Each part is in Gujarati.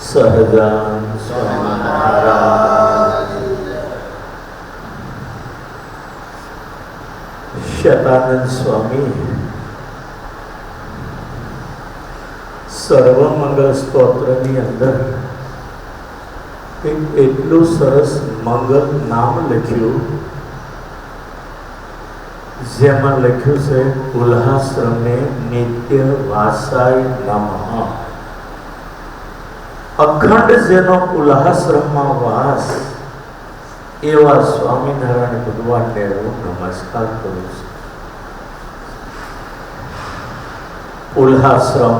સહજાન સ્વામી મહારાજ, શતાનંદ સ્વામી સર્વમંગલ સ્તોત્રની અંદર એટલું સરસ મંગલ નામ લખ્યું, જેમાં લખ્યું છે ઉલ્હાશ્રમે નિત્ય વાસાય નમઃ. અખંડ જેનો ઉલ્હાશ્રમમાં વાસ, એવા સ્વામિનારાયણ ભગવાનને હું નમસ્કાર કરું છું. ઉલ્હાશ્રમ,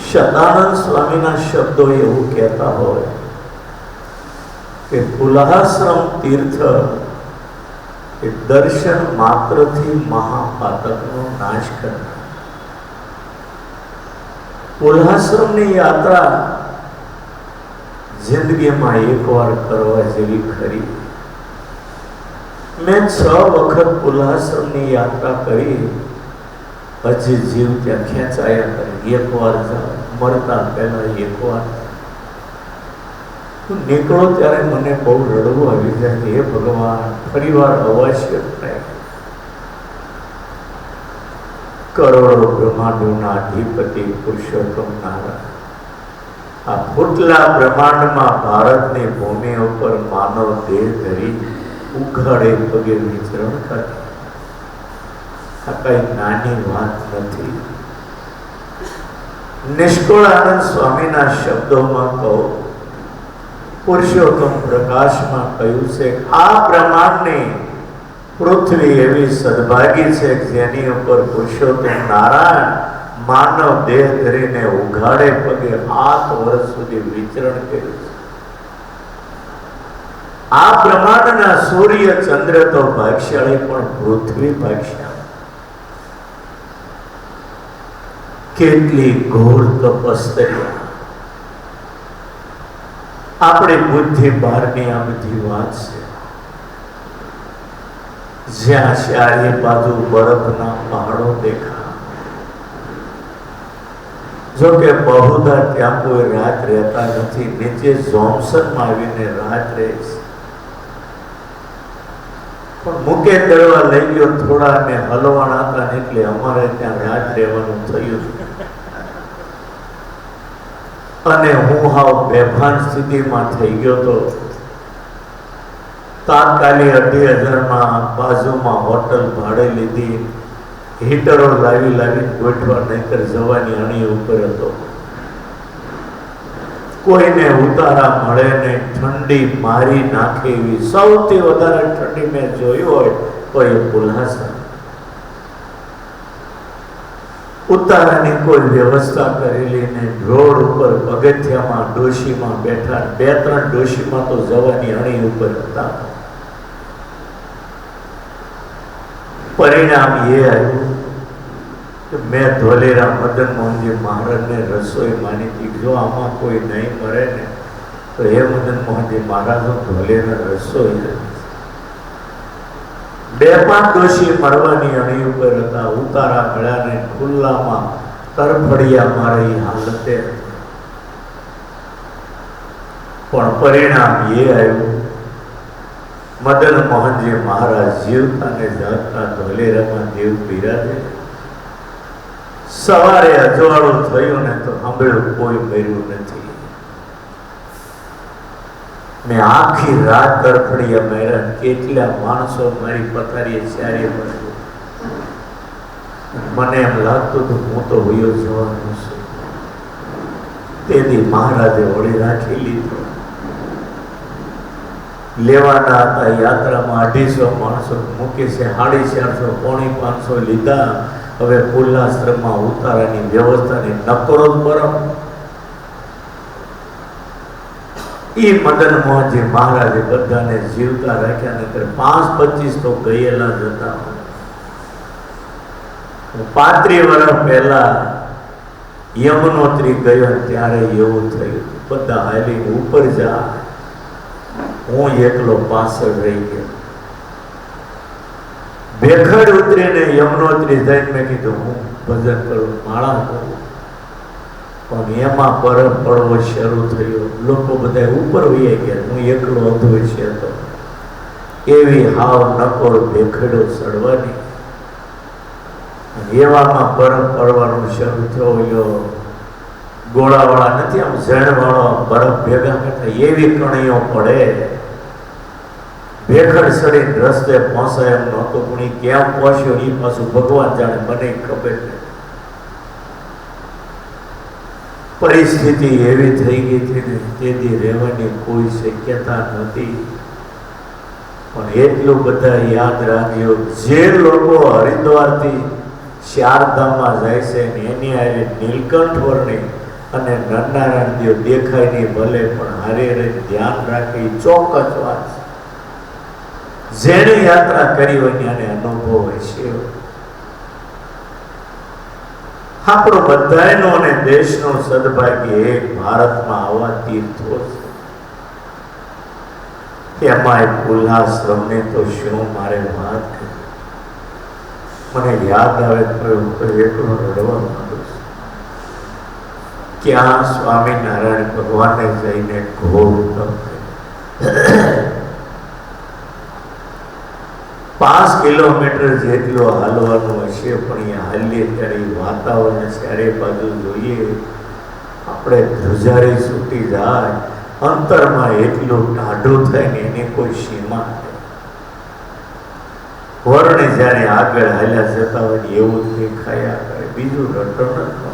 શતાનંદ સ્વામીના શબ્દો એવું કહેતા હોય કે ઉલ્હાશ્રમ તીર્થ એ દર્શન માત્રથી મહાપાતકનો નાશ કરનાર. ઉલ્હાશ્રમની યાત્રા જિંદગીમાં એકવાર કરવા જેવી ખરી. મેં 6 વખત ઉલ્હાશ્રમની યાત્રા કરી, હજી જીવ ત્યાં ખેંચાયા કરે. એકવાર જાઓ, મરતા પહેલા એકવાર. હું નીકળો ત્યારે મને બહુ રડવું આવી જાય. હે ભગવાન, ફરી વાર અવશ્ય થાય. કરોડો બ્રહ્માંડોના અધિપતિ પુરુષોત્તમ નારાયણ આ ફૂટલા બ્રહ્માંડમાં ભારતની ભૂમિ ઉપર માનવ દેહ ધરી ઉઘાડે પગે વિચરણ કરે. આ કઈ નાની વાત નથી. નિષ્કુળ આનંદ સ્વામીના શબ્દોમાં કહું, પુરુષોત્તમ પ્રકાશમાં કહ્યું છે, આ બ્રહ્માંડની પૃથ્વી એવી સદભાગી છે જેની ઉપર પુરુષોત્તમ નારાયણ માનવ દેહ ધરીને ઉઘાડે પગે 8 વર્ષ સુધી વિચરણ કર્યું છે. આ બ્રહ્માંડના સૂર્ય ચંદ્ર તો ભાગ્યશાળી, પણ પૃથ્વી ભાગ્યશાળી. કેટલી ઘોર તપસ્યા. આપણી બુદ્ધિ બહારની આ બધી વાત છે. જ્યાં ચારે બાજુ બરફના પહાડો દેખા, જો કે બહુધા ત્યાં કોઈ રાત રહેતા નથી. નીચે જોન્સનમાં આવીને રાત રહે છે. પણ મુકે દળવા લઈ ગયો, થોડા અમે હલવાના હતા એટલે અમારે ત્યાં રાત રહેવાનું થયું. અને હું હાવ બેભાન સ્થિતિમાં થઈ ગયો તો તાત્કાલિક 2,500 બાજુમાં હોટલ ભાડે લીધી. હીટરો લાવી ગોઠવા, નહીતર જવાની અણી ઉપર હતો. કોઈને ઉતારા મળે નહીં, ઠંડી મારી નાખે એવી. સૌથી વધારે ઠંડી મેં જોયું હોય તો એ ઉલ્હાશ્રમ. ઉતારાની કોઈ વ્યવસ્થા કરેલી નહીં. રોડ ઉપર પગથિયામાં ડોશીમાં બેઠા, 2-3 ડોશીમાં તો જવાની અણી ઉપર હતા. પરિણામ એ આવ્યું કે મેં ધોલેરા મદન મોહનજી મહારાજને રસોઈ માની હતી. જો આમાં કોઈ નહીં મરે ને તો હે મદન મોહનજી મહારાજ, ધોલેરા રસોઈ. 2-5 ડોશી મરવાની અણી ઉપર હતા. ઉતારા મળ્યા ને ખુલ્લામાં તરફડિયા મારી હાલતે. પણ પરિણામ એ આવ્યું, મદન મોહનજી મહારાજ જીવતા ને જાગતા ધોલેરામાં દેવ બિરાજે. સવારે અજવાળું થયું ને તો સાંભળ્યું કોઈ મર્યું નથી. મેં આખી રાત તરફડિયા માર્યા. કેટલા માણસો મારી પથારીએ ચારે પડ્યું. મને એમ લાગતું હતું હું તો વયો જવાનો છું. તેથી મહારાજે વળી રાખી લીધો. લેવાના હતા યાત્રામાં 250 માણસો મૂકે છે. 450 પોણી 500 લીધા. હવે ઉલ્હાશ્રમમાં ઉતારાની વ્યવસ્થાની નકરો જ બરફ. એ મદન મોહનજી મહારાજે બધાને જીવતા રાખ્યા. નકર 5-25 તો ગયેલા જ હતા. 35 વર્ષ પહેલા યમનોત્રી ગયો ત્યારે એવું થયું, બધા હાલી ઉપર જા, હું એકલો પાછળ રહી ગયો. ભેખડ ઉતરીને યમનોત્રી જઈને મેં કીધું હું ભજન કરું, માળા કરું. પણ એમાં બરફ પડવો શરૂ થયો. લોકો બધા ઉપર વહી ગયા, હું એકલો અધવચ્ચે હતો. એવી હાવ નકોર ભેખડો ચડવાની. એવામાં બરફ પડવાનું શરૂ થયો. ગોળાવાળા નથી, આમ ઝેણવાળો બરફ ભેગા કરતા એવી કણીઓ પડે. ભેખડ ચડીને રસ્તે પહોંચાય એમ નહોતું, પણ એ કેમ પહોંચ્યો એ પાછું ભગવાન જાણે, મને ખબર નહીં. પરિસ્થિતિ એવી થઈ ગઈ હતી ને તેથી રહેવાની કોઈ શક્યતા નથી. પણ એટલું બધા યાદ રાખજો, જે લોકો હરિદ્વારથી ચારધામમાં જાય છે ને એની હારે નીલકંઠ વર્ણિ અને નરનારાયણ દેવ દેખાય નહીં ભલે, પણ હારે રહી ધ્યાન રાખે એ ચોક્કસ વાત છે. જેણે યાત્રા કરી હોય એને અનુભવ હોય છે. આપણો બધાનો અને દેશનો સદભાગ્ય એક ભારતમાં આવા તીર્થો છે. એમાંય ઉલ્લાશ્રમની તો શું મારે વાત કરી. મને યાદ આવે તો એકલો રડવા માંડું છું. ક્યાં સ્વામિનારાયણ ભગવાને જઈને ઘોર તપ 5 કિલોમીટર જેટલું હાલવાનું હશે, પણ એ હાલીએ ત્યારે વાતાવરણ ચારે બાજુ જોઈએ આપણે ધ્રુજારી છૂટી જાય. અંતરમાં એટલું ટાઢું થાય ને એની કોઈ સીમા નહીં. વર્ણે જ્યારે આગળ હાલ્યા જતા હોય એવું જ દેખાયા કરે, બીજું રટણ જ.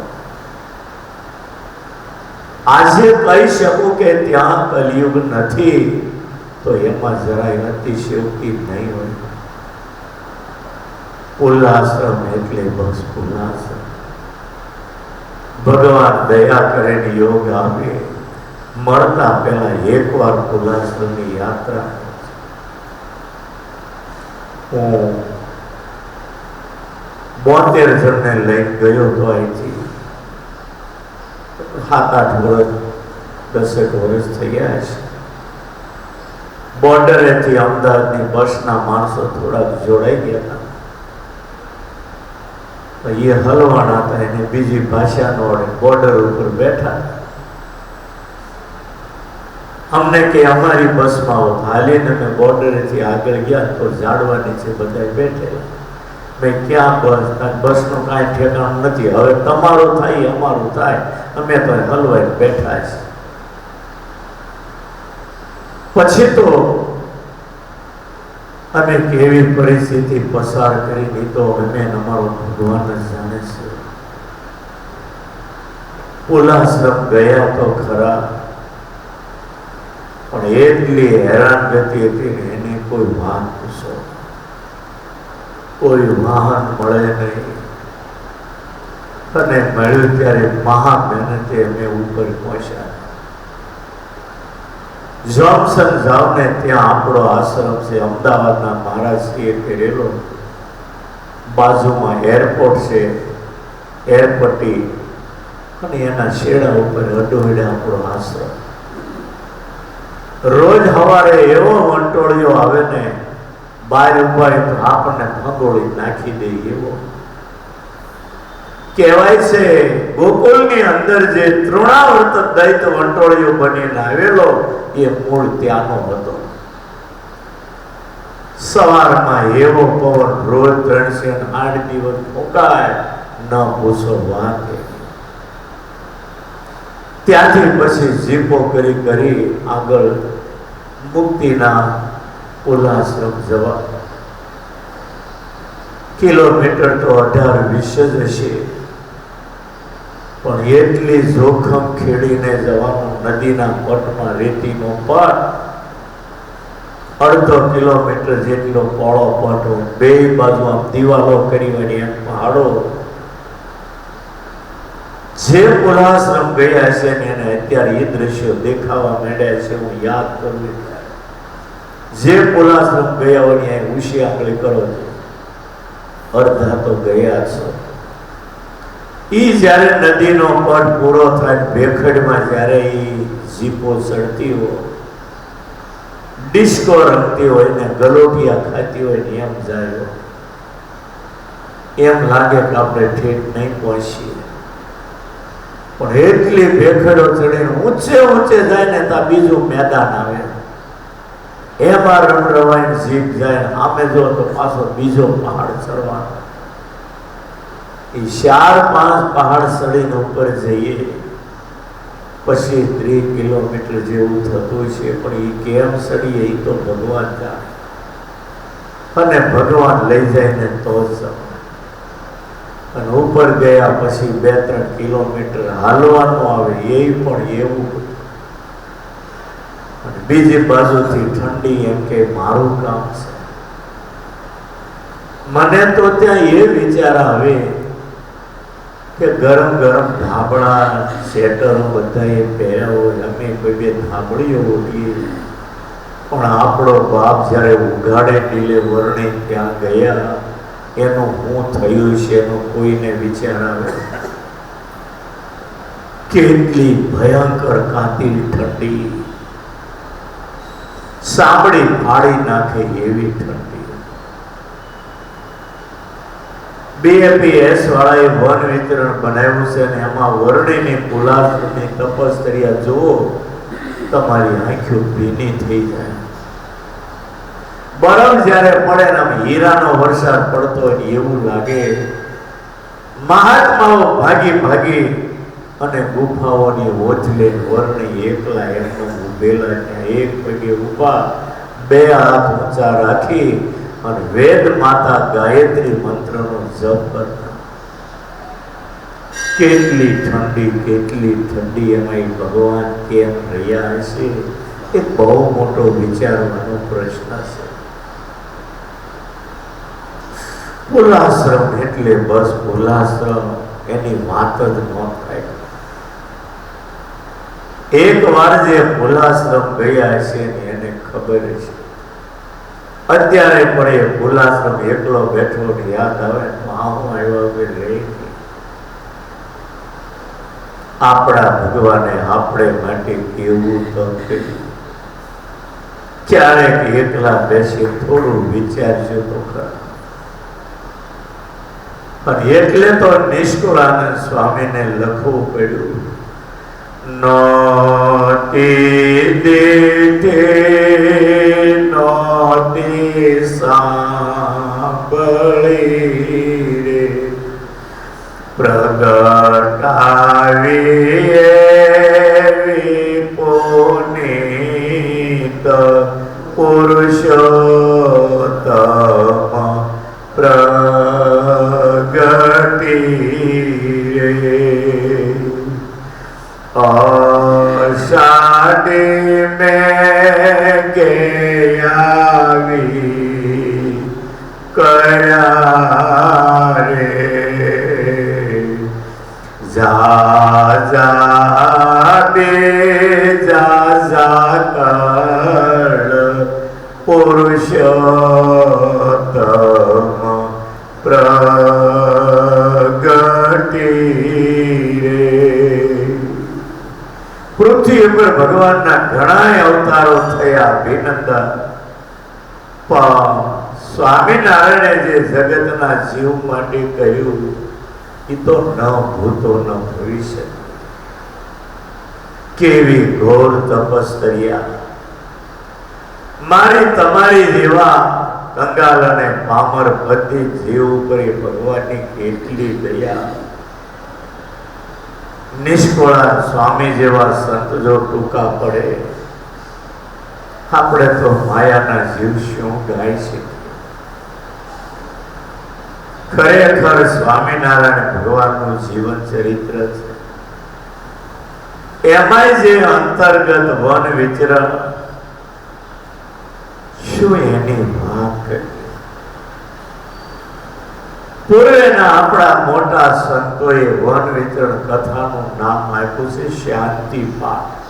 આજે કહી શકું કે ત્યાં કલિયુગ નથી તો એમાં જરાય અતિશયોક્તિ નહીં હોય. ઉલ્લાશ્રમ એટલે બસ ઉલ્લાશ્રમ. ભગવાન દયા કરીને યોગ આપે, મળતા પહેલા એકવાર ઉલ્લાશ્રમની યાત્રા. હું 72 જણને લઈને ગયો તો અહીંથી 7-8 વર્ષ 10 વર્ષ થઈ ગયા છે. બોર્ડરેથી અમદાવાદની બસના માણસો થોડાક જોડાઈ ગયા હતા. એ હલવાના હતા, એને બીજી ભાષા નો આવડે, બોર્ડર ઉપર બેઠા. અમને કે અમારી બસમાં આવો. હાલીને અમે બોર્ડરેથી આગળ ગયા તો ઝાડવા નીચે બધા બેઠેલા. મેં ક્યાં બસનું કાંઈ ઠેકાણ નથી, હવે તમારું થાય અમારું થાય, અમે તો હલવાઈ બેઠા છે. પછી તો અમે કેવી પરિસ્થિતિ પસાર કરી દીધો અમે અમારો ભગવાન જ જાણે છે. ઉલ્લાશ્રમ ગયા તો ખરા, પણ એટલી હેરાનગતિ હતી ને એની કોઈ વાત પૂછો. કોઈ વાહન મળે નહીં, અને મળ્યું ત્યારે મહા મહેનતે અમે ઉપર પહોંચ્યા. જોન્સન જાવ ને ત્યાં આપણો આશ્રમ છે. અમદાવાદના મહારાજશ્રીએ કરેલો, બાજુમાં એરપોર્ટ છે, એરપટ્ટી, અને એના શેડા ઉપર અડોડે આપણો આશ્રમ. રોજ સવારે એવો વંટોળિયો આવે ને, બહાર ઉભા તો આપણને ભંગોળી નાખી દે એવો. કહેવાય છે ગોકુળની અંદર જે તૃણાવર્ત દૈત વંટોળિયો બનીને આવેલો એ મૂળ ત્યાંનો હતો. સવારમાં એવો પવન રોજ 308 દિવસ ફૂંકાય, ન પૂછો વાત. ત્યાંથી પછી જીપો કરી આગળ મુક્તિના ઉલ્લાશ્રમ જવા. કિલોમીટર તો 18-20 જ હશે, પણ એટલી જોખમ ખેડીને જવાનું. નદીના પટમાં રેતીનો પટ, 1/2 કિલોમીટર જેટલો પોળો પટ, બે બાજુ આમ દિવાલો કરી હોય એમ પહાડો. જે ઉલ્લાશ્રમ ગયા છે ને એને અત્યારે એ દ્રશ્યો દેખાવા માંડ્યા છે. હું યાદ કરું જે ઉલ્લાશ્રમ ગયા હોય ત્યાં ઉશી આંગળી કરો છો, અડધા તો ગયા છો. ઈ જ્યારે નદીનો પટ પૂરો થાય, ભેખડમાં જ્યારે ઈ જીપો ચડતી હોય, ડિસ્કો રમતી હોય ને ગલોટિયા ખાતી હોય ને એમ જાય, એમ લાગે કે આપણે ઠેઠ નહીં પહોંચીએ. પણ એટલી ભેખડો ચડીને ઊંચે ઊંચે જાય ને ત્યાં બીજું મેદાન આવે, એમાં રમરવાઈને જીભ જાય, આમે જો તો પાછો બીજો પહાડ ચડવાનો. એ 4-5 પહાડ ચડીને ઉપર જઈએ પછી 3 કિલોમીટર જેવું થતું છે. પણ એ કેમ ચડીએ એ તો ભગવાન જાણે, અને ભગવાન લઈ જાય ને તો જ જવાય. અને ઉપર ગયા પછી 2-3 કિલોમીટર હાલવાનું આવે, એ પણ એવું. અને બીજી બાજુથી ઠંડી, એમ કે મારું કામ છે. મને તો ત્યાં એ વિચાર આવે કે ગરમ ગરમ ધાબળા સ્વેટરો બધાએ પહેર્યા હોય, અમે કોઈ 2 ધાબળીઓ ઓઢીએ. પણ આપણો બાપ જ્યારે ઉઘાડે ટીલે વર્ણે ત્યાં ગયા, એનું શું થયું છે એનો કોઈને વિચાર આવે? કેટલી ભયંકર કાતિલ ઠંડી, સાંભળી ફાડી નાખે એવી ઠંડી. BAPS વાળાએ વન વિતરણ બનાવ્યું છે અને એમાં વર્ણિની પુલાસની તપશ્ચર્યા જુઓ, તમારી આંખો ભીની થઈ જાય. બરફ જ્યારે પડે ને આમ હીરાનો વરસાદ પડતો હોય એવું લાગે. મહાત્માઓ ભાગી ભાગી અને ગુફાઓની ઓછલે વર્ણી એકલા એમનો ઉભેલા, ત્યાં એક પગે ઊભા, 2 હાથ ઊંચા રાખી અને વેદ માતા ગાયત્રી મંત્રનો જપ કરતા. કેટલી ઠંડી, એમાં ભગવાન કેમ રહ્યા હશે? એ બહુ મોટો વિચારવાનો પ્રશ્ન છે. પુલાશ્રમ એટલે બસ પુલાશ્રમ, એની વાત જ ન થાય. એક વાર જે પુલાશ્રમ ગયા છે ને એને ખબર છે. અત્યારે પણ એ પુલાશ્રમ એકલો બેઠો ને યાદ આવે તો હું આવ્યા વગર રહી. આપણા ભગવાને આપણે માટે કેવું તો કર્યું. ક્યારેક એકલા બેસી થોડું વિચારજો તો ખરા. પણ એટલે તો નિષ્કુળાનંદ સ્વામીને લખવું પડ્યું, નોતી દેઠે નોતી સાંભળી રે, પ્રગટાવી એવી પુનીત પુરુષોત્તમ પ્રગટી રે. અષાઢી મેઘે આવી કયા રે, જા જા બે જા કળ પુરુષોત્તમ પ્રગટી રે. પૃથ્વી ઉપર ભગવાનના ઘણા અવતારો થયા અભિનંદન, પણ સ્વામિનારાયણે જે જગતના જીવ માટે કહ્યું એ તો ન ભૂતો ન ભવિષ્ય. કેવી ઘોર તપશ્ચર્યા! મારી તમારી જેવા કંગાલ અને પામર બધી જીવ ઉપર ભગવાનની કેટલી દયા. નિષ્કુળાનંદ સ્વામી જેવા સંત જો ટૂંકા પડે, આપણે તો માયાના જીવ શું ગાઈ શકીએ? ખરેખર સ્વામિનારાયણ ભગવાનનું જીવન ચરિત્ર છે. એમાંય જે અંતર્ગત વન વિચરણ, શું એની વાત કરી? પૂર્વેના આપણા મોટા સંતોએ વન વિચરણ કથાનું નામ આપ્યું છે શાંતિ પાઠ.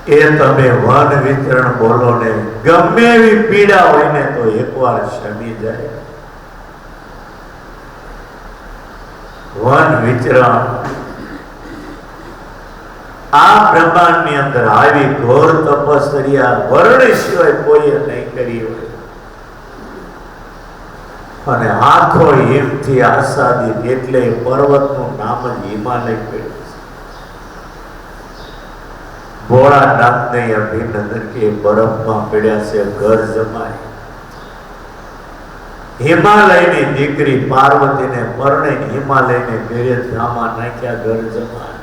એ તમે વન વિચરણ બોલો ને, ગમે એવી પીડા હોય ને તો એકવાર શમી જાય. વન વિચરણ આ બ્રહ્માંડની અંદર આવી ઘોર તપશ્ચર્યા વર્ણ સિવાય કોઈએ નહીં કરી હોય. અને આખો હિમથી આસાદિત, એટલે પર્વતનું નામ જ હિમાલય પડ્યું છે. ભોળાનાથને અભિનંદન કે બરફમાં પડ્યા છે ઘર જમાય. હિમાલયની દીકરી પાર્વતીને પરણે હિમાલયને ઘેરે ધામા નાખ્યા ઘર જમાય.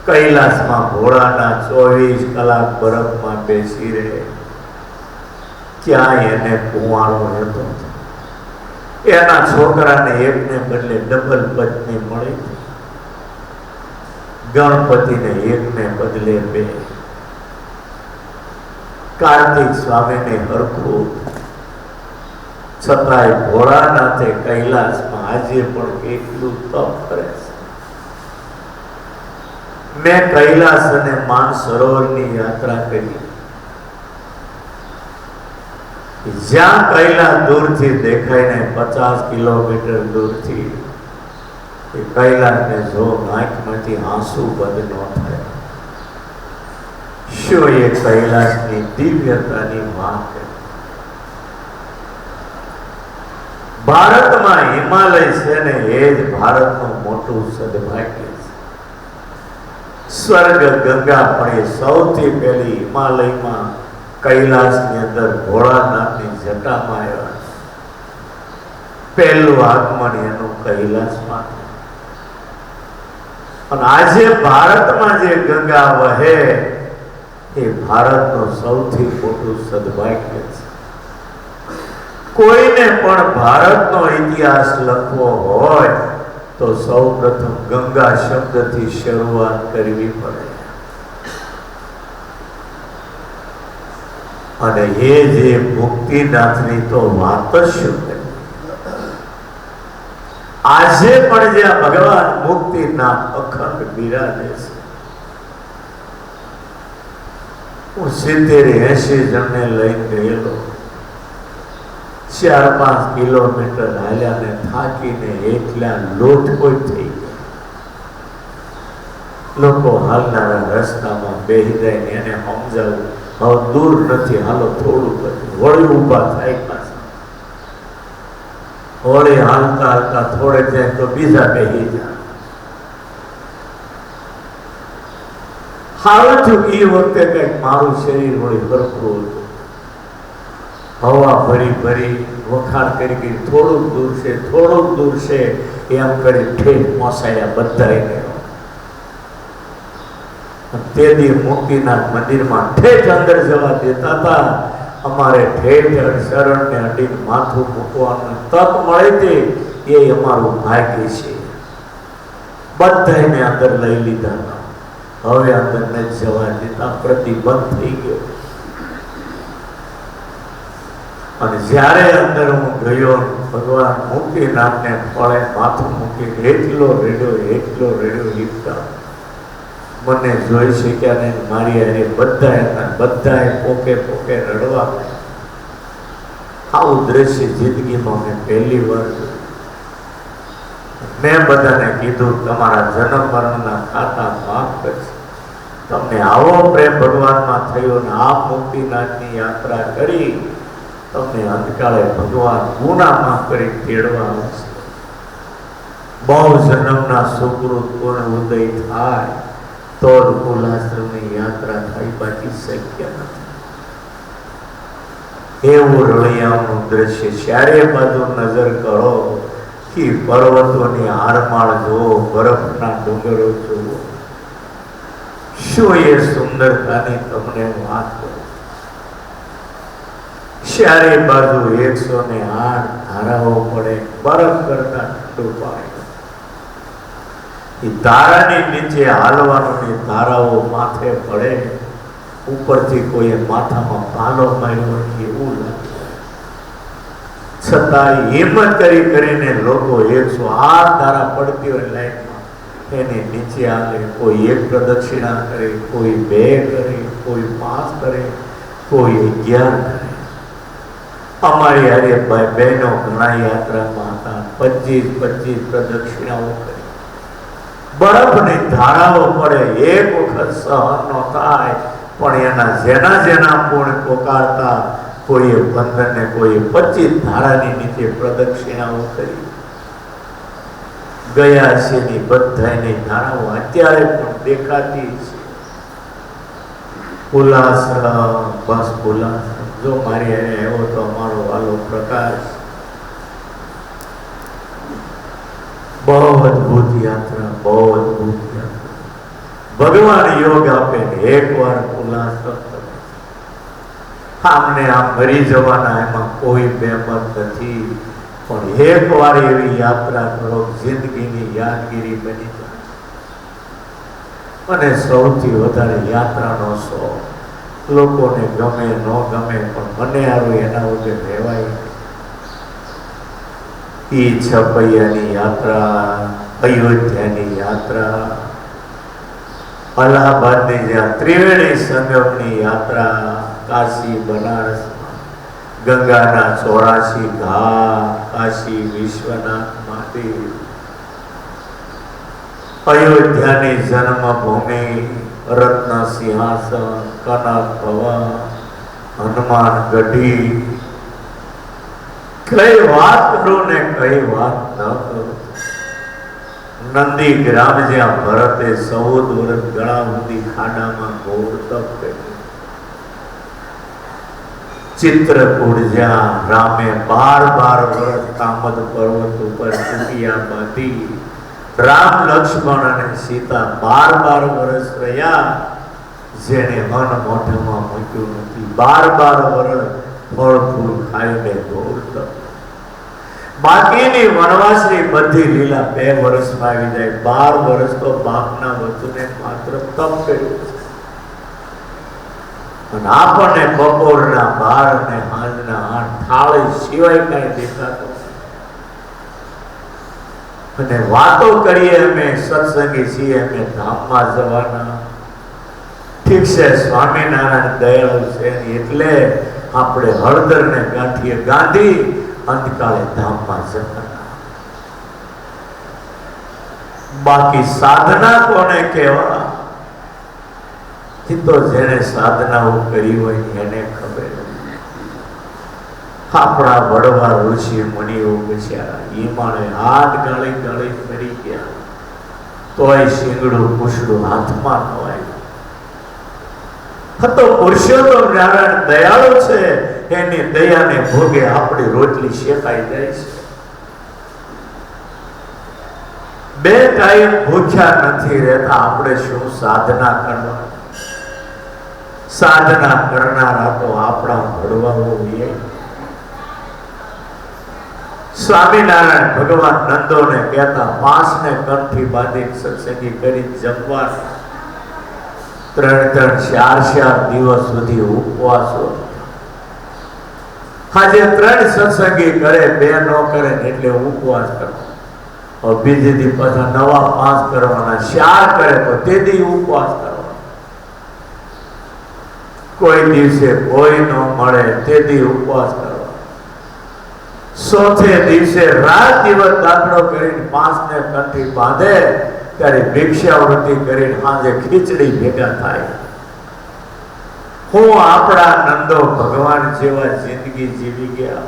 કૈલાસમાં ભોળાનાથ 24 કલાક બરફમાં બેસી રહે. ક્યાંય એને કુંવાળો રહેતો. એના છોકરાને એકને બદલે ડબલ પત્ની મળી. ગણપતિને એકને બદલે 2. કાર્તિક સ્વામીને હરખું. છતાંય ભોળાનાથે કૈલાસમાં આજે પણ કેટલું તપ કરે છે. મેં કૈલાસ અને માનસરોવરની યાત્રા કરી. જ્યાં કૈલાસ દૂરથી દેખાય ને 50 કિલોમીટર દૂરથી, એ કૈલાસને જો આંખમાંથી આંસુ બંધ ન થાય. શું એ કૈલાસની દિવ્યતાની વાત છે. ભારતમાં હિમાલય છે ને એ જ ભારતનું મોટું સદભાગ્ય છે. સ્વર્ગ ગંગા પણ એ સૌથી પહેલી હિમાલયમાં કૈલાસની અંદર ભોળાનાથની જટામાં આવ્યા. પહેલું આગમન એનું કૈલાસમાં. અને આજે ભારતમાં જે ગંગા વહે એ ભારતનું સૌથી મોટું સદભાગ્ય છે. કોઈને પણ ભારતનો ઇતિહાસ લખવો હોય તો સૌ પ્રથમ ગંગા શબ્દથી શરૂઆત કરવી પડે. અને એ જે મુક્તિનાથની તો વાત જ શું કરી. આજે પણ જ્યાં ભગવાન મુક્તિનાથ અખંડ બિરાજે છે. હું 70-80 જણને લઈને ગયેલો. 4-5 કિલોમીટર હાલ્યા ને થાકીને એકલા લોટપોટ થઈ ગયા. લોકો હાલનારા રસ્તામાં બેસી જાય ને એને સમજાવું, હવે દૂર નથી, હાલો થોડું પછી. વળી ઊભા થાય પાછા. વળી હાલતા હાલતા થોડે જાય તો બીજા બેસી જાય. હારું થયું એ વખતે કઈક મારું શરીર વળી ભરપૂર હતું. હવા ભરી ભરી વખાણ કરી થોડુંક દૂર છે, થોડુંક દૂર છે એમ કરી ઠેઠ પહોંચાયા બધાને. તે દી મુક્તિનાથ મંદિરમાં ઠેઠ અંદર જવા દેતા હતા. અમારે ઠેઠ શરણને અડીને માથું મૂકવાનું તક મળે તે એ અમારું ભાગ્ય છે. બધાને અંદર લઈ લીધા હતા. હવે અંદર ન જવા દેતા, પ્રતિબંધ થઈ ગયો. અને જ્યારે અંદર હું ગયો, ભગવાન મુક્તિનાથને ફળે માથું મૂકી એટલો રેડ્યો લીપતા મને જોઈ શક્યા નહીં. મારી હારે બધાએ પોકે રડવા. આવું દ્રશ્ય જિંદગીમાં મેં પહેલી વાર જોયું. મેં બધાને કીધું, તમારા જન્મ મરણના ખાતા માફ કરશે. તમને આવો પ્રેમ ભગવાનમાં થયો ને આ મુક્તિનાથની યાત્રા કરી, તમને અંતકાળે ભગવાન ગુના માફ કરી તેડવા આવશે. બહુ જન્મના સુકૃત પૂર્ણ ઉદય થાય તો કુલાશ્રમની યાત્રા થાય, બાકી શક્ય નથી. એવું રળિયાનું દ્રશ્ય. ચારે બાજુ નજર કરો કે પર્વતોની હારમાળ જુઓ, બરફના ડુંગરો જુઓ. શું એ સુંદરતાની તમને વાત કરું. ચારે બાજુ 108 ધારાઓ પડે, બરફ કરતા ઠંડુ પાણી. એ ધારાની નીચે હાલવાની ધારાઓ માથે પડે, ઉપરથી કોઈએ માથામાં પાલો માર્યો એવું લાગે. છતાં હિંમત કરીને લોકો 108 ધારા પડતી હોય લાઈનમાં એની નીચે આવે. કોઈ 1 પ્રદક્ષિણા કરે, કોઈ 2 કરે, કોઈ 5 કરે, કોઈ 11 કરે. અમારી હારે ભાઈ બહેનો ઘણા યાત્રામાં હતા, 25 પ્રદક્ષિણાઓ કરી. બરફની ધારાઓ પડે, એક વખત સહન ન થાય, પણ એના જેના પુણ્ય પોકારતા કોઈએ 15 ને કોઈએ 25 ધારાની નીચે પ્રદક્ષિણાઓ કરી. ગયા છે ની બધાની ધારાઓ અત્યારે પણ દેખાતી છે. ઉલ્લાસરામ, બસ ઉલ્લાસરામ. જો મારી આવ્યો તો અમારો વાલો પ્રકાશ. બહુ અદભુત યાત્રા, બહુ અદભુત યાત્રા. ભગવાન યોગ આપે ને એકવાર ઉલ્લાસરામ તમે. આમને આમ મરી જવાના એમાં કોઈ બેમત નથી, પણ એકવાર એવી યાત્રા કરો જિંદગીની યાદગીરી બની જાય. અને સૌથી વધારે યાત્રાનો શોખ. લોકોને ગમે ન ગમે, પણ મને આવું એના વગર રહેવાય. ઈ છપૈયાની યાત્રા, અયોધ્યાની યાત્રા, અલ્હાબાદની જ્યાં ત્રિવેણી સંગમની યાત્રા, કાશી બનારસ, ગંગાના 84 ઘાટ, કાશી વિશ્વનાથ મહાદેવ, અયોધ્યાની જન્મભૂમિ, રત્ન સિંહાસન, કનક ભવન, હનુમાન ગઢી. કઈ વાત કરું ને કઈ વાત ન કરું. નંદી ગ્રામ જ્યાં ભરતે 14 વર્ષ ગળા સુધી ખાડામાં ઘોર તપ કર્યું. ચિત્રકૂટ જ્યાં રામે 12 વર્ષ કામદ પર્વત ઉપર કુટિયા બાંધી. રામ, લક્ષ્મણ અને સીતા 12 વર્ષ રહ્યા. જેને મન મોઢામાં મૂક્યું નથી, 12 વર્ષ ફળ ફૂલ ખાઈને ઘોર તપ. બાકીની વનવાસની બધી લીલા 2 વર્ષમાં આવી જાય. 12 વર્ષ તો બાપના વચને માત્ર તપ કર્યું છે. અને આપણને બપોરના 12 અને સાંજના 8 થાળી સિવાય કઈ દેખાતું. અને વાતો કરીએ અમે સત્સંગી છીએ, અમે ધામમાં જવાના. ઠીક છે, સ્વામિનારાયણ દયાળુ છે એટલે આપણે હળદર ને ગાંઠીએ ગાંધી અંતકાળે ધામમાં જવાના. બાકી સાધના કોને કહેવા? તો જેને સાધનાઓ કરી હોય એને ખબર. આપણા વડવા ઋષિ મુનિઓ બિચારા ઈમાણે હાથ ગાળી ગાળી ફરી ગયા, તોય શીંગડું પૂછડું હાથમાં ન આવ્યું. તો પુરુષોત્તમ નારાયણ દયાળુ છે, એની દયાને ભોગે આપણી રોટલી શેકાઈ જાય છે. 2 ટાઈમ ભૂખ્યા નથી રહેતા. આપણે શું સાધના કરવા? સાધના કરનારા તો આપણા ભડવાઓ હોય. સ્વામિનારાયણ ભગવાન નંદોને કહેતા 5 ને કંઠી બાંધી સત્સંગી કરી જમવા. 3 દિવસ સુધી ઉપવાસો. આજે 3 સત્સંગી કરે, 2 ન કરે એટલે ઉપવાસ કરવો. બીજે દી પાછા નવા 5 કરવાના. 4 કરે તો તે દી ઉપવાસ કરવાનો. કોઈ દિવસે કોઈ ન મળે તે દી ઉપવાસ કરવાનો. 100 દિવસે રાત દિવસ દાખલો કરીને 5 ને કંઠી બાંધે ત્યારે ભિક્ષાવૃત્તિ કરીને સાંજે ખીચડી ભેગા થાય. હું આપણા નંદો ભગવાન જેવા જિંદગી જીવી ગયા.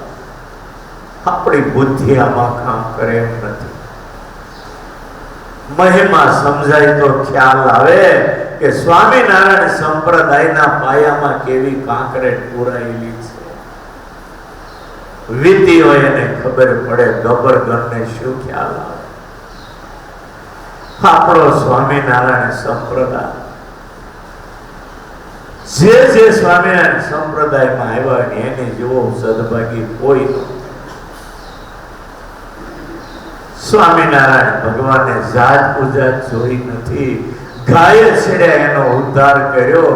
આપણી બુદ્ધિ આમાં કામ કરે એમ નથી. મહિમા સમજાય તો ખ્યાલ આવે કે સ્વામિનારાયણ સંપ્રદાયના પાયામાં કેવી કાંકરેટ પુરાયેલી છે. વીતી હોય એને ખબર પડે, ગબ્બરગણને શું ખ્યાલ આવે. આપણો સ્વામિનારાયણ સંપ્રદાય જે સ્વામિનારાયણ સંપ્રદાયમાં આવ્યા ને એને જેવો સદભાગી કોઈ નથી. સ્વામિનારાયણ ભગવાને જાત પૂજા જોઈ નથી. ગાય છેડ્યા એનો ઉદ્ધાર કર્યો,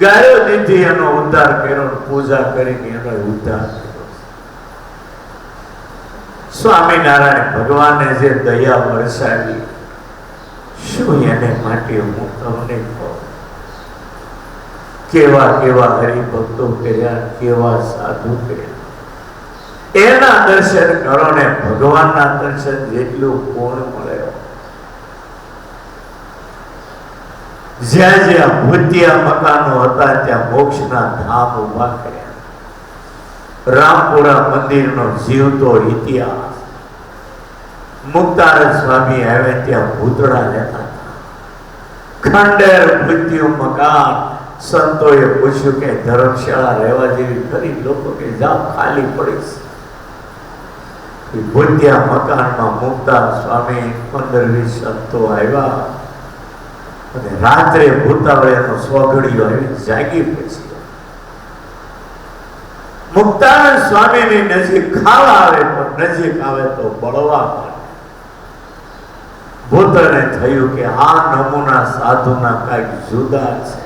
ગાયો દીધી એનો ઉદ્ધાર કર્યો, પૂજા કરીને એનો ઉદ્ધાર કર્યો. સ્વામિનારાયણ ભગવાને જે દયા વરસાવી, શું એને માટે હું તમને કહું. કેવા કેવા હરિભક્તો કર્યા, કેવા સાધુ કર્યા. એના દર્શન કરો ને ભગવાનના દર્શન જેટલું પૂર્ણ મળે. જ્યાં જ્યાં ભૂતિયા મકાનો હતા ત્યાં મોક્ષના ધામ ઉભા કર્યા. રામપુરા મંદિરનો જીવતો ઇતિહાસ. મુક્તાનંદ સ્વામી આવે ત્યાં ભૂતળા લેતા હતા. ખંડેર મૃત્યુ મકાન. સંતોએ પૂછ્યું કે ધર્મશાળા રહેવા જેવી ખરી? લોકો કે જાવ, ખાલી પડીશ. ભૂત્યા મકાનમાં મુક્તાનંદ સ્વામી 15-20 સંતો આવ્યા અને રાત્રે ભૂતાવળિયાનો સોગડીઓ આવી જાગી. પછી મુક્તાનંદ સ્વામીની નજીક ખાવા આવે, પણ નજીક આવે તો બળવા માંડે. ભૂતને થયું કે આ નમૂના સાધુના કઈક જુદા છે.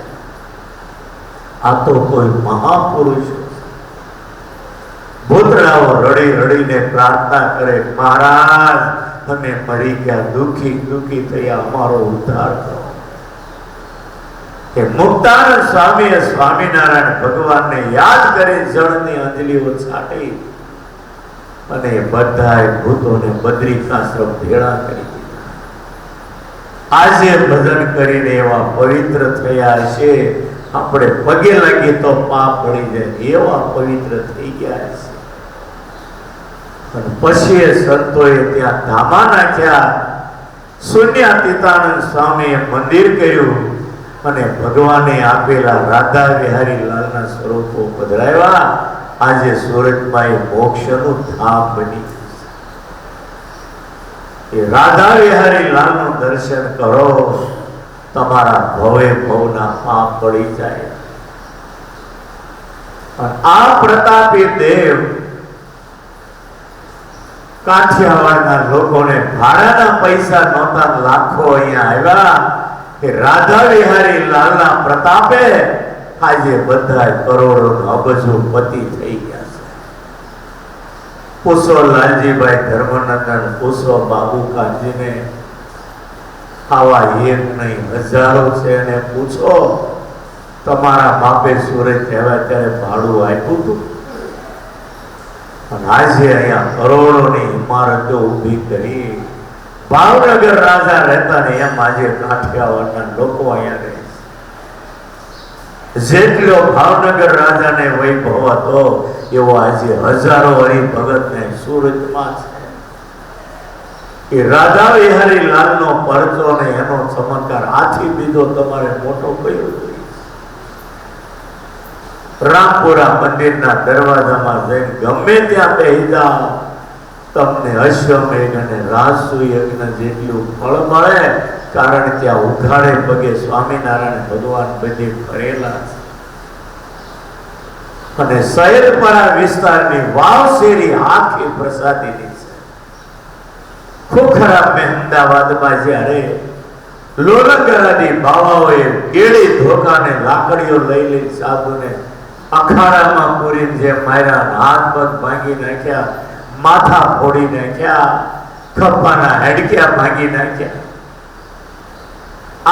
આ તો કોઈ મહાપુરુષ. ભૂતળાઓ રડી રડીને પ્રાર્થના કરે, મહારાજ અમે મરી ગયા, દુખી દુખી થયા, અમારો ઉદ્ધાર કરો. કે મુક્તાનંદ સ્વામીએ સ્વામિનારાયણ ભગવાનને યાદ કરી જળની અંજલિઓ છાટી અને બધાએ ભૂતોને બદ્રિકાશ્રમ ભેળા કરી દીધા. આજે ભજન કરીને એવા પવિત્ર થયા છે, આપણે પગે લાગીએ તો પાપ પડી જાય એવા પવિત્ર થઈ ગયા છે. અને પછી એ સંતોએ ત્યાં ધામા નાખ્યા. શૂન્યાતીતાનંદ સ્વામીએ મંદિર કર્યું અને ભગવાને આપેલા રાધા વિહારી લાલના સ્વરૂપો પધરાવ્યા. આજે સુરતમાં એ મોક્ષનું ધામ બની. એ રાધા વિહારી લાલનું દર્શન કરો, તમારા ભવે ભવના પાપ પડી જાય. આ પ્રતાપી દેવ કાઠિયાવાડના લોકોને ભાડાના પૈસા નહોતા, લાખો અહીંયા આવ્યા કે રાધા વિહારી લાલના પ્રતાપે આજે બધા કરોડો અબજો પતિ થઈ ગયા છે. પૂછો લાલજીભાઈ ધર્મનંદન, પૂછો બાબુ કાજીને, આવા એક નહીં હજારો છે. અને પૂછો તમારા બાપે સુરત આવ્યા ત્યારે ભાડું આપ્યું હતું? અને આજે અહીંયા કરોડોની ઇમારતો ઊભી કરી. ભાવનગર રાજા રહેતા ને એમ આજે કાઠિયાવાડના લોકો અહીંયા રહે છે. જેટલો ભાવનગર રાજાને વૈભવ હતો એવો આજે હજારો હરિભગત ને સુરતમાં છે. એ રાધા વિહારી લાલનો પરચો ને એનો ચમત્કાર આથી બીજો તમારે મોટો કયો? રામપુરા મંદિરના દરવાજામાં જઈને ગમે ત્યાં બેસી જાઓ, તમને અશ્વમેઘ અને રાજસુ યજ્ઞ જેટલું ફળ મળે. કારણ ત્યાં ઉઘાડે પગે સ્વામિનારાયણ ભગવાન બધે ફરેલા છે. અને સૈયદપરા વિસ્તારની વાવ શેરી આખી પ્રસાદીની છે. ખોખરા અમદાવાદમાં જ્યારે લોલંગરાની બાવાઓએ કેળી ધોકાને લાકડીઓ લઈ લઈ સાધુને અખાડામાં પૂરીને જે માર્યા, હાથ પગ ભાંગી નાખ્યા, માથા ફોડી નાખ્યા, ખપ્પાના હેડક્યા ભાંગી નાખ્યા.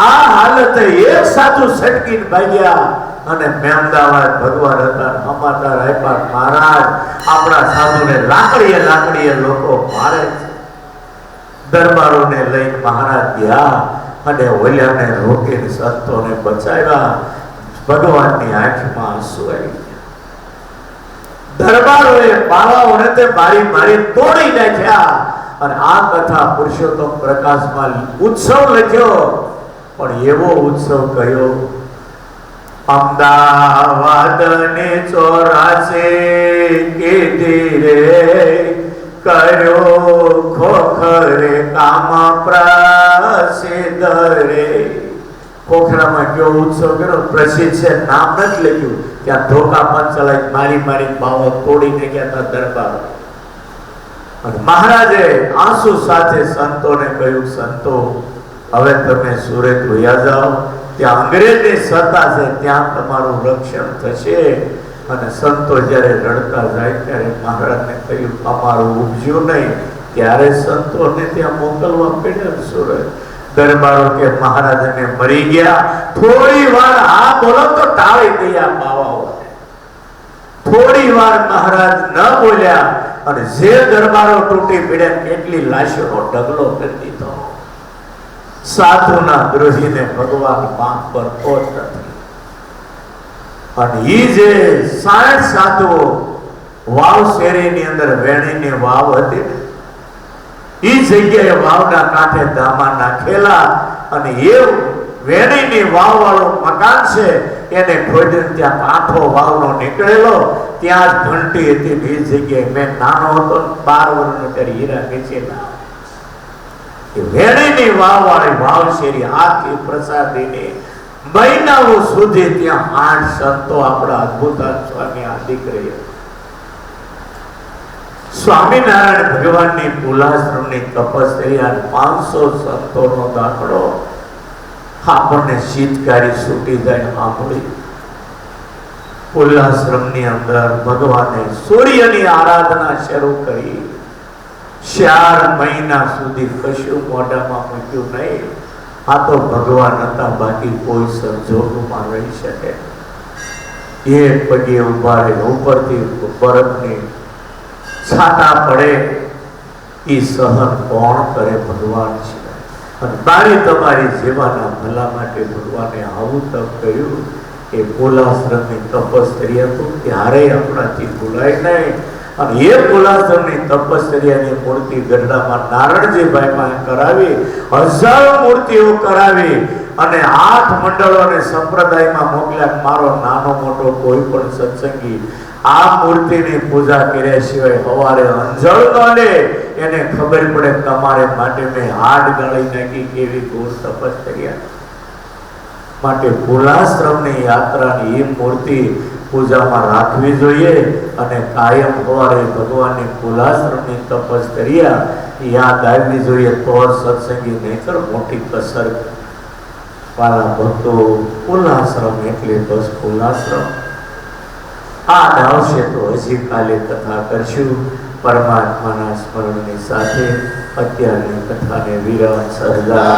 આ હાલતે એક સાધુ સટકીને ભાગ્યા અને મહેમદાવાદ ભગવાન હતા, સમાચાર આપ્યા, મહારાજ આપણા સાધુને લાકડીએ લોકો મારે છે. દરબારોને લઈને મહારાજ ગયા અને ઓલિયાને રોકીને સંતોને બચાવ્યા. ભગવાનની આંખમાં આંસુ આવી ગયા. દરબારોએ બાવાઓને તે મારી તોડી નાખ્યા. અને આ કથા પુરુષોત્તમ પ્રકાશમાં ઉત્સવ લખ્યો, પણ એવો ઉત્સવ કયો? અમદાવાદ ને 84 કીધી રે કર્યો ખોખરે કામ પ્રસિદ્ધ રે. ખોખરામાં કયો ઉત્સવ કર્યો? પ્રસિદ્ધ છે, નામ નથી લખ્યું. ત્યાં ધોકા પંચલાઈ મારી બાવો તોડીને ગયા હતા દરબાર. અને મહારાજે આંસુ સાથે સંતોને કહ્યું, સંતો હવે તમે સુરત વયા જાઓ, ત્યાં અંગ્રેજની સત્તા છે, ત્યાં તમારું રક્ષણ થશે. અને સંતો જ્યારે રડતા જાય ત્યારે મહારાજને કહ્યું, અમારું ઉપજ્યું નહીં. ત્યારે સંતોને ત્યાં મોકલવા પડ્યા સુરત. દરબારો કે મહારાજને મરી ગયા. થોડી વાર આ બોલો તો ટાળી ગયા બાવાઓ. થોડી વાર મહારાજ ન બોલ્યા અને જે દરબારો તૂટી પડ્યા કેટલી લાશોનો ઢગલો કરી દીધો. સાધુના દ્રોહીને ભગવાન માફ કરતો જ નથી. અને ઈ જે 60 સાધુઓ વાવ શેરીની અંદર વેણીની વાવ હતી. એ જગ્યાએ વાવના કાંઠે ધામા નાખેલા અને એ વેણીની વાવ વાળું મકાન છે એને ખોદીને ત્યાં કાંઠો વાવનો નીકળેલો, ત્યાં જ ઘંટી હતી. એ જગ્યાએ મેં નાનો હતો 12 વર્ષનો ત્યારે હીરા વેચેલા. વેણીની વાવ વાળી વાવ શેરી આખી પ્રસાદીની મહિનાઓ સુધી ત્યાં 8 સંતો આપણા અદ્ભુતાનંદ સ્વામી આદિક રહ્યા. સ્વામિનારાયણ ભગવાનની પુલાશ્રમની તપસ્યા 500 સંતોનો દાખલો આપણને શીતકારી છૂટી જાય સાંભળી. પુલાશ્રમની અંદર ભગવાને સૂર્યની આરાધના શરૂ કરી. 4 મહિના સુધી કશું મોઢામાં મૂક્યું નહીં. આ તો ભગવાન હતા, બાકી કોઈ સંજોગોમાં રહી શકે. એક પગે ઉભા રહે, ઉપરથી બરફની છાટા પડે એ સહન કોણ કરે? ભગવાન છે. અને તારી તમારી જેવાના ભલા માટે ભગવાને આવું તપ કર્યું કે પુલાશ્રમની તપસ્યા તો ક્યારેય આપણાથી ભૂલાય નહીં. અને એ પુલાશ્રમની તપસ્યાની મૂર્તિ ગઢડામાં નારણજીભાઈ પાસે કરાવી, 1000 મૂર્તિઓ કરાવી અને 8 મંડળોને સંપ્રદાયમાં મોકલ્યા. મારો નાનો મોટો કોઈ પણ સત્સંગી આ મૂર્તિની પૂજા કર્યા સિવાય સવારે અંજળ ન લે, એને ખબર પડે તમારે માટે મેં હાડ ગાળી નાખી કેવી ઘોર તપસ્યા. માટે પુલાશ્રમની યાત્રાની એ મૂર્તિ પૂજામાં રાખવી જોઈએ અને કાયમ સવારે ભગવાનની પુલાશ્રમની તપસ્યા યાદ આવવી જોઈએ. તો સત્સંગી નહીતર મોટી કસર. વાલા ભક્તો, પુલાશ્રમ એટલે બસ પુલાશ્રમ. આ આવશે તો હજી કાલે કથા કરશું પરમાત્માના સ્મરણની સાથે. અત્યારની કથાને વિરામ સહજા.